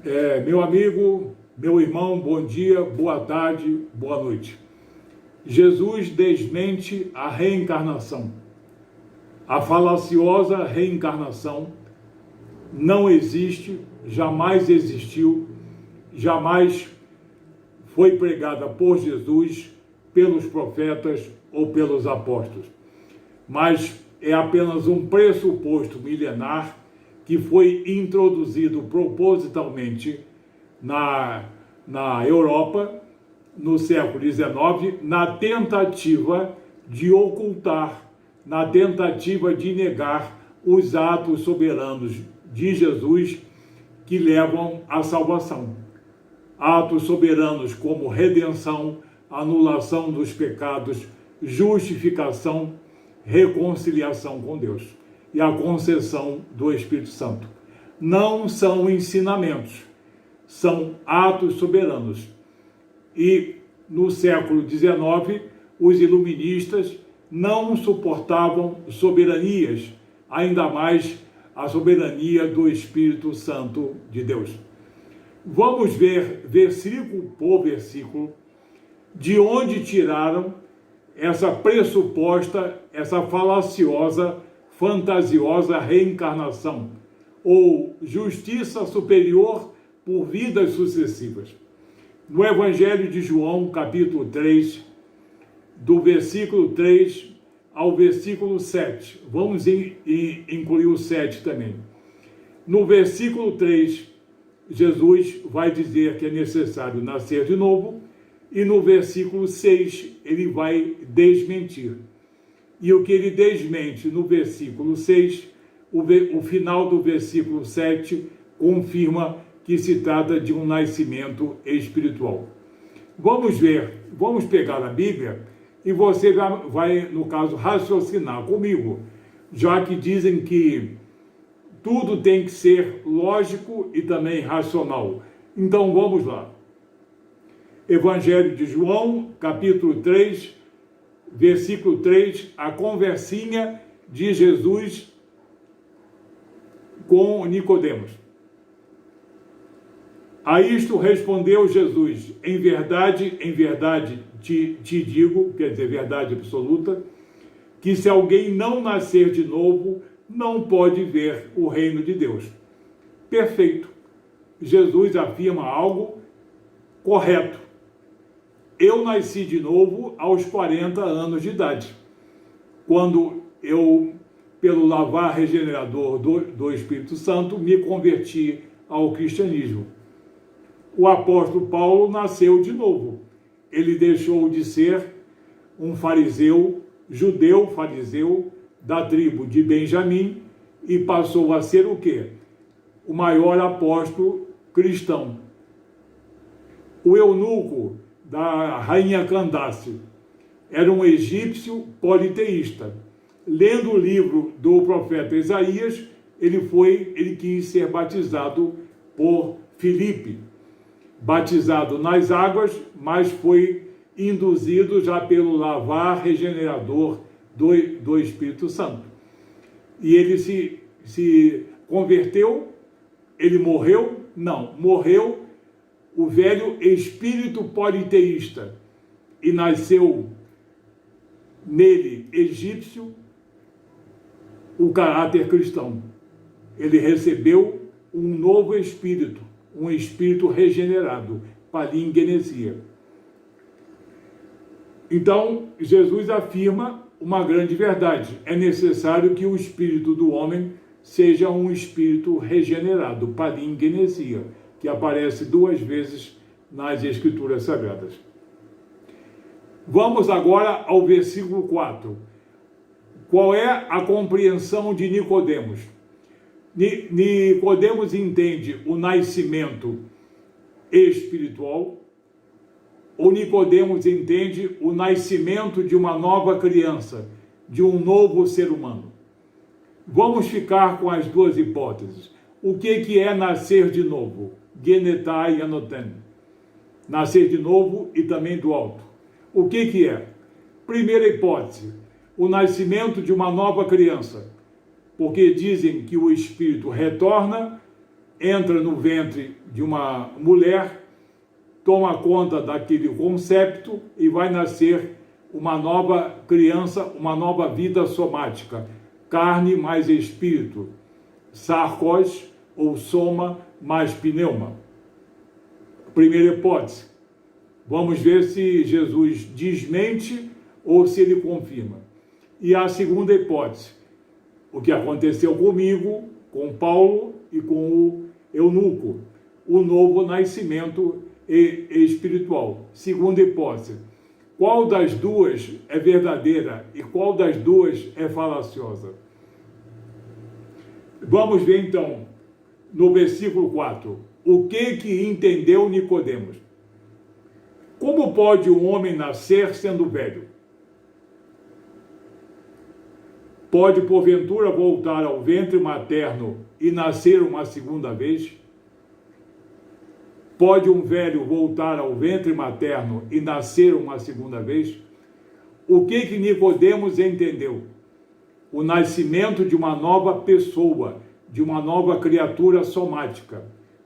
Meu amigo, meu irmão, bom dia, boa tarde, boa noite. Jesus desmente a reencarnação. A falaciosa reencarnação não existe, jamais existiu, jamais foi pregada por Jesus, pelos profetas ou pelos apóstolos. Mas é apenas um pressuposto milenar que foi introduzido propositalmente na Europa, no século XIX, na tentativa de ocultar, na tentativa de negar os atos soberanos de Jesus que levam à salvação. Atos soberanos como redenção, anulação dos pecados, justificação, reconciliação com Deus e a concessão do Espírito Santo. Não são ensinamentos, são atos soberanos. E no século XIX, os iluministas não suportavam soberanias, ainda mais a soberania do Espírito Santo de Deus. Vamos ver, versículo por versículo, de onde tiraram essa pressuposta, essa falaciosa, fantasiosa reencarnação, ou justiça superior por vidas sucessivas. No Evangelho de João, capítulo 3, do versículo 3 ao versículo 7. Vamos incluir o 7 também. No versículo 3, Jesus vai dizer que é necessário nascer de novo, e no versículo 6 ele vai desmentir. E o que ele desmente no versículo 6, o final do versículo 7 confirma que se trata de um nascimento espiritual. Vamos ver, vamos pegar a Bíblia e você vai, no caso, raciocinar comigo, já que dizem que tudo tem que ser lógico e também racional. Então vamos lá. Evangelho de João, capítulo 3, versículo 3, a conversinha de Jesus com Nicodemos. A isto respondeu Jesus: em verdade te digo, quer dizer, verdade absoluta, que se alguém não nascer de novo, não pode ver o reino de Deus. Perfeito. Jesus afirma algo correto. Eu nasci de novo aos 40 anos de idade, quando eu, pelo lavar regenerador do Espírito Santo, me converti ao cristianismo. O apóstolo Paulo nasceu de novo. Ele deixou de ser um fariseu, judeu fariseu, da tribo de Benjamim, e passou a ser o quê? O maior apóstolo cristão. O eunuco da rainha Candace era um egípcio politeísta. Lendo o livro do profeta Isaías, ele quis ser batizado por Filipe, batizado nas águas, mas foi induzido já pelo lavar regenerador do Espírito Santo. E ele se converteu, ele morreu? Não, morreu o velho espírito politeísta e nasceu nele, egípcio, o caráter cristão. Ele recebeu um novo espírito, um espírito regenerado, palingenesia. Então, Jesus afirma uma grande verdade: é necessário que o espírito do homem seja um espírito regenerado, palingenesia, que aparece 2 vezes nas Escrituras Sagradas. Vamos agora ao versículo 4. Qual é a compreensão de Nicodemos? Nicodemos entende o nascimento espiritual, ou Nicodemos entende o nascimento de uma nova criança, de um novo ser humano? Vamos ficar com as 2 hipóteses. O que é nascer de novo? Genetai anoten. Nascer de novo e também do alto. O que é? Primeira hipótese, o nascimento de uma nova criança, porque dizem que o espírito retorna entra no ventre de uma mulher, toma conta daquele concepto e vai nascer uma nova criança, uma nova vida somática, carne mais espírito, sarcos ou soma mais pneuma. Primeira hipótese. Vamos ver se Jesus desmente ou se ele confirma. E a segunda hipótese, o que aconteceu comigo, com Paulo e com o eunuco, o novo nascimento espiritual. Segunda hipótese, qual das duas é verdadeira e qual das duas é falaciosa? Vamos ver então, no versículo 4, o que entendeu Nicodemos? Como pode um homem nascer sendo velho? Pode, porventura, voltar ao ventre materno e nascer uma segunda vez? Pode um velho voltar ao ventre materno e nascer uma segunda vez? O que Nicodemos entendeu? O nascimento de uma nova pessoa, de uma nova criatura somática,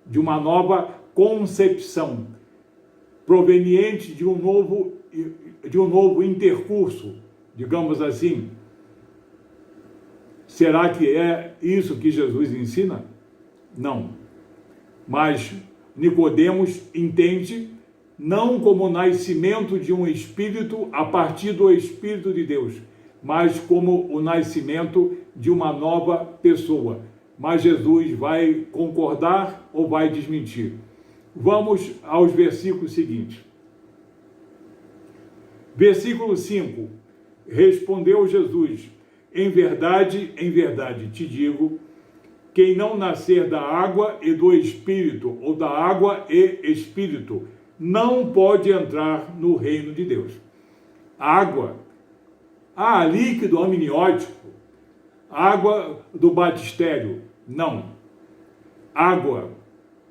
de uma nova concepção, proveniente de um novo intercurso, digamos assim. Será que é isso que Jesus ensina? Não. Mas Nicodemos entende não como o nascimento de um espírito a partir do Espírito de Deus, mas como o nascimento de uma nova pessoa. Mas Jesus vai concordar ou vai desmentir? Vamos aos versículos seguintes. Versículo 5. Respondeu Jesus: em verdade, te digo, quem não nascer da água e do Espírito, ou da água e Espírito, não pode entrar no reino de Deus. Água, líquido amniótico, água do batistério, não. Água,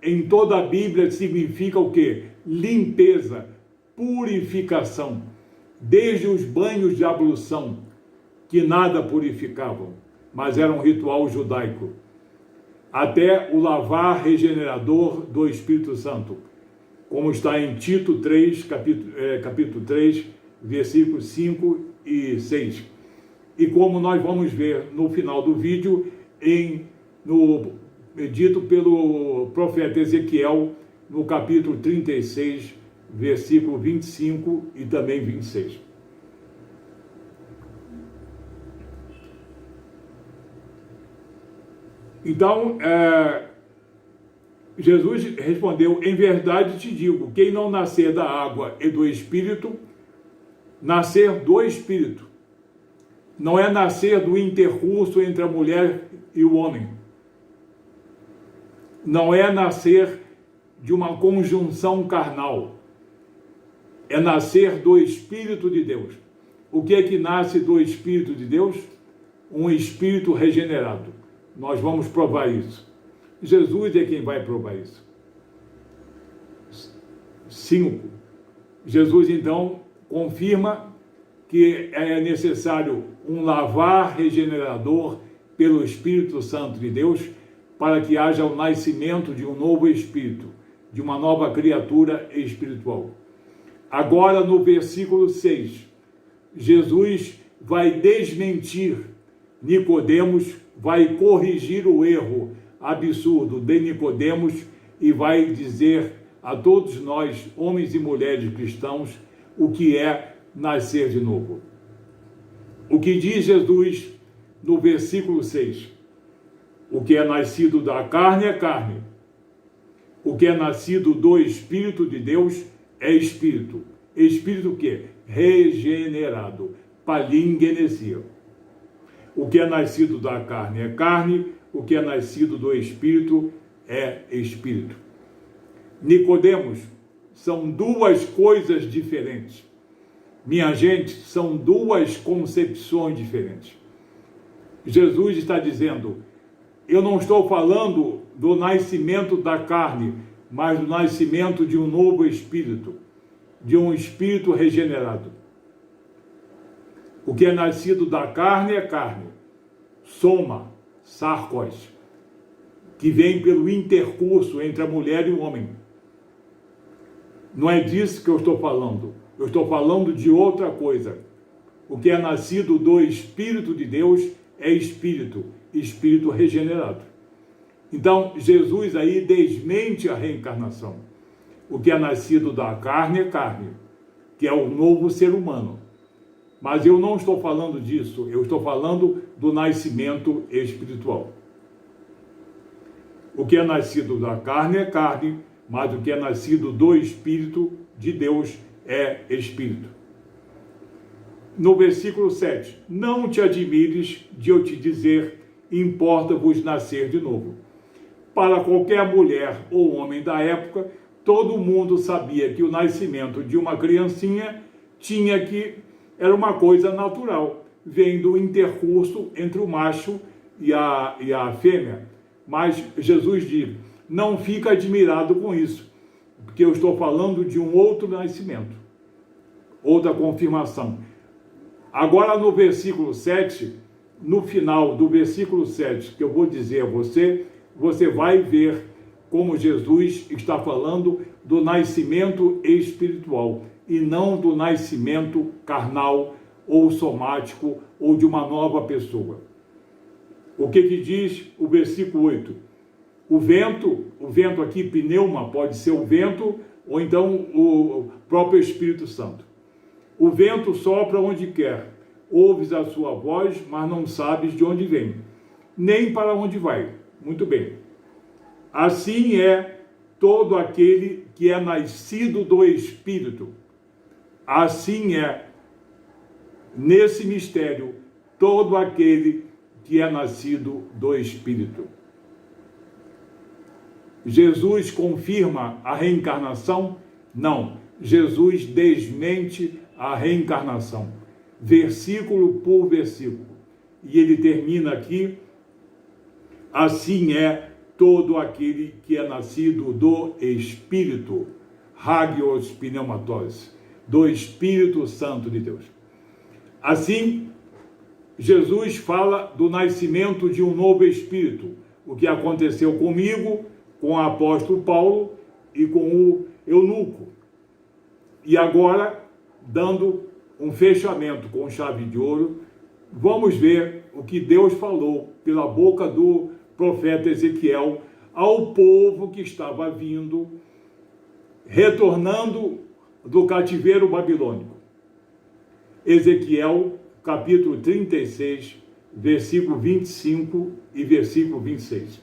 em toda a Bíblia, significa o quê? Limpeza, purificação, desde os banhos de ablução, que nada purificavam, mas era um ritual judaico, até o lavar regenerador do Espírito Santo, como está em Tito 3, capítulo 3, versículos 5 e 6. E como nós vamos ver no final do vídeo, dito pelo profeta Ezequiel, no capítulo 36, versículo 25 e também 26. Então, Jesus respondeu: em verdade te digo, quem não nascer da água e do Espírito, nascer do Espírito. Não é nascer do intercurso entre a mulher e o homem. Não é nascer de uma conjunção carnal. É nascer do Espírito de Deus. O que é que nasce do Espírito de Deus? Um espírito regenerado. Nós vamos provar isso. Jesus é quem vai provar isso. 5. Jesus, então, confirma que é necessário um lavar regenerador pelo Espírito Santo de Deus para que haja o nascimento de um novo espírito, de uma nova criatura espiritual. Agora, no versículo 6, Jesus vai desmentir Nicodemos, vai corrigir o erro absurdo de Nicodemos e vai dizer a todos nós, homens e mulheres cristãos, o que é nascer de novo. O que diz Jesus no versículo 6? O que é nascido da carne é carne. O que é nascido do Espírito de Deus é Espírito. Espírito o quê? Regenerado. Palingenesia. O que é nascido da carne é carne, o que é nascido do Espírito é Espírito. Nicodemos, são duas coisas diferentes. Minha gente, são duas concepções diferentes. Jesus está dizendo, eu não estou falando do nascimento da carne, mas do nascimento de um novo espírito, de um espírito regenerado. O que é nascido da carne é carne, soma, sarcos, que vem pelo intercurso entre a mulher e o homem. Não é disso que eu estou falando. Eu estou falando de outra coisa. O que é nascido do Espírito de Deus é espírito, espírito regenerado. Então, Jesus aí desmente a reencarnação. O que é nascido da carne é carne, que é o novo ser humano. Mas eu não estou falando disso, eu estou falando do nascimento espiritual. O que é nascido da carne é carne, mas o que é nascido do Espírito de Deus é espírito. No versículo 7, não te admires de eu te dizer, importa-vos nascer de novo. Para qualquer mulher ou homem da época, todo mundo sabia que o nascimento de uma criancinha era uma coisa natural, vem do intercurso entre o macho e a fêmea. Mas Jesus diz, não fica admirado com isso, porque eu estou falando de um outro nascimento, outra confirmação. Agora no versículo 7, no final do versículo 7, que eu vou dizer a você, você vai ver como Jesus está falando do nascimento espiritual e não do nascimento carnal ou somático ou de uma nova pessoa. O que diz o versículo 8? O vento aqui, pneuma, pode ser o vento ou então o próprio Espírito Santo. O vento sopra onde quer, ouves a sua voz, mas não sabes de onde vem, nem para onde vai. Muito bem. Assim é todo aquele que é nascido do Espírito. Assim é, nesse mistério, todo aquele que é nascido do Espírito. Jesus confirma a reencarnação? Não. Jesus desmente a reencarnação, versículo por versículo. E ele termina aqui, assim é todo aquele que é nascido do Espírito, Hagios Pneumatos, do Espírito Santo de Deus. Assim, Jesus fala do nascimento de um novo Espírito, o que aconteceu comigo, com o apóstolo Paulo e com o eunuco. E agora, dando um fechamento com chave de ouro, vamos ver o que Deus falou pela boca do profeta Ezequiel ao povo que estava vindo, retornando do cativeiro babilônico. Ezequiel, capítulo 36, versículo 25 e versículo 26.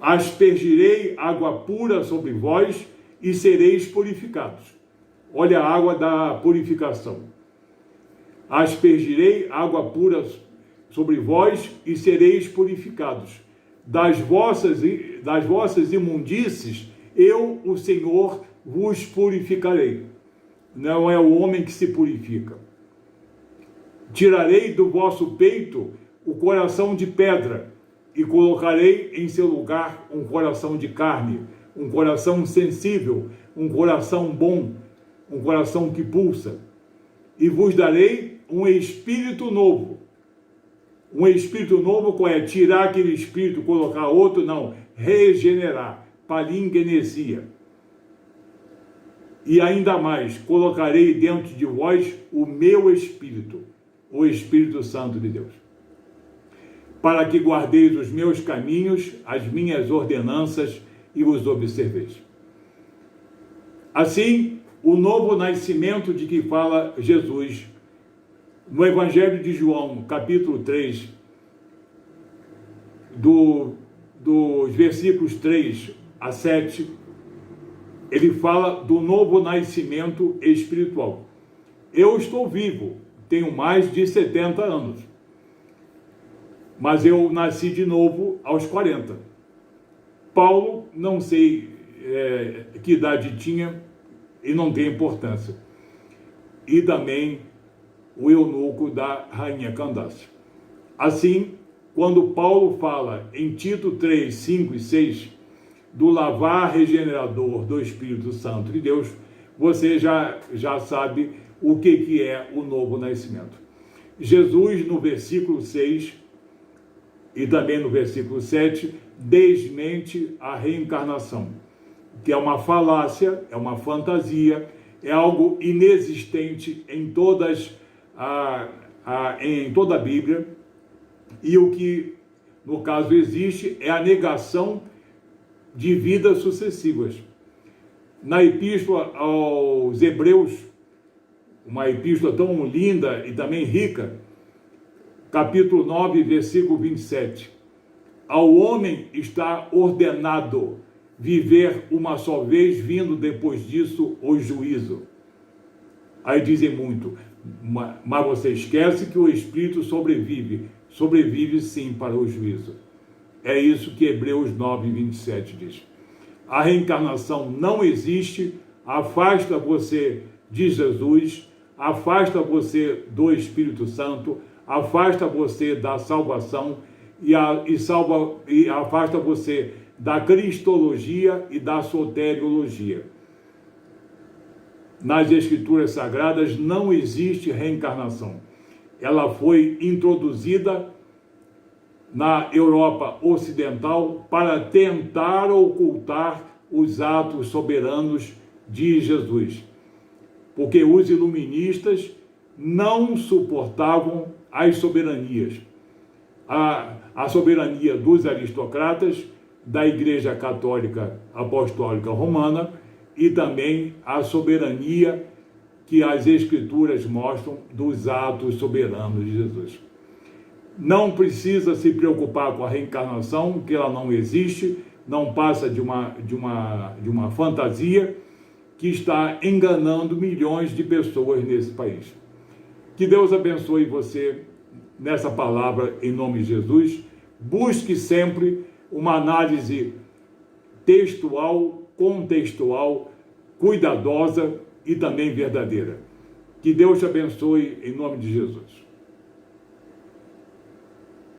Aspergirei água pura sobre vós e sereis purificados. Olha a água da purificação. Aspergirei água pura sobre vós e sereis purificados. Das vossas imundícies, eu, o Senhor, vos purificarei. Não é o homem que se purifica. Tirarei do vosso peito o coração de pedra e colocarei em seu lugar um coração de carne, um coração sensível, um coração bom, um coração que pulsa. E vos darei um espírito novo. Um espírito novo, qual é? Tirar aquele espírito, colocar outro? Não. Regenerar. Palingenesia. E ainda mais, colocarei dentro de vós o meu Espírito, o Espírito Santo de Deus, para que guardeis os meus caminhos, as minhas ordenanças e os observeis. Assim, o novo nascimento de que fala Jesus, no Evangelho de João, capítulo 3, dos versículos 3 a 7, ele fala do novo nascimento espiritual. Eu estou vivo, tenho mais de 70 anos, mas eu nasci de novo aos 40. Paulo, não sei que idade tinha e não tem importância. E também o eunuco da rainha Candace. Assim, quando Paulo fala em Tito 3, 5 e 6, do lavar regenerador do Espírito Santo de Deus, você já sabe o que é o novo nascimento. Jesus, no versículo 6 e também no versículo 7, desmente a reencarnação, que é uma falácia, é uma fantasia, é algo inexistente em toda a Bíblia, e o que, no caso, existe é a negação de vidas sucessivas. Na Epístola aos Hebreus, uma epístola tão linda e também rica, capítulo 9, versículo 27. Ao homem está ordenado viver uma só vez, vindo depois disso o juízo. Aí dizem muito, mas você esquece que o Espírito sobrevive sim para o juízo. É isso que Hebreus 9, 27 diz. A reencarnação não existe, afasta você de Jesus, afasta você do Espírito Santo, afasta você da salvação e afasta você da cristologia e da soteriologia. Nas Escrituras Sagradas não existe reencarnação. Ela foi introduzida na Europa Ocidental para tentar ocultar os atos soberanos de Jesus, porque os iluministas não suportavam as soberanias. A soberania dos aristocratas, da Igreja Católica Apostólica Romana e também a soberania que as Escrituras mostram dos atos soberanos de Jesus. Não precisa se preocupar com a reencarnação, que ela não existe, não passa de uma fantasia que está enganando milhões de pessoas nesse país. Que Deus abençoe você nessa palavra em nome de Jesus. Busque sempre uma análise textual, contextual, cuidadosa e também verdadeira. Que Deus te abençoe em nome de Jesus.